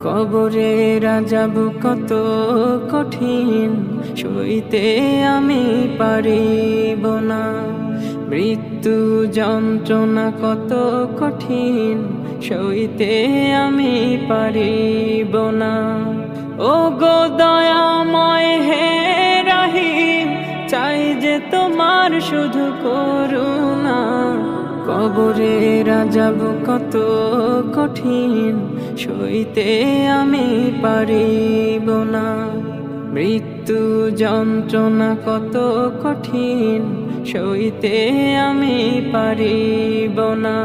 কবরে আযাব কত কঠিন, সইতে আমি পারিব না। মৃত্যু যন্ত্রণা কত কঠিন, সইতে আমি পারিব না। ও গো দয়াময় হে রহিম, চাই যে তোমার শুধু করুণা। কবরে আযাব কত কঠিন, সইতে আমি পারিব না। মৃত্যু যন্ত্রণা কত কঠিন, সইতে আমি পারিব না।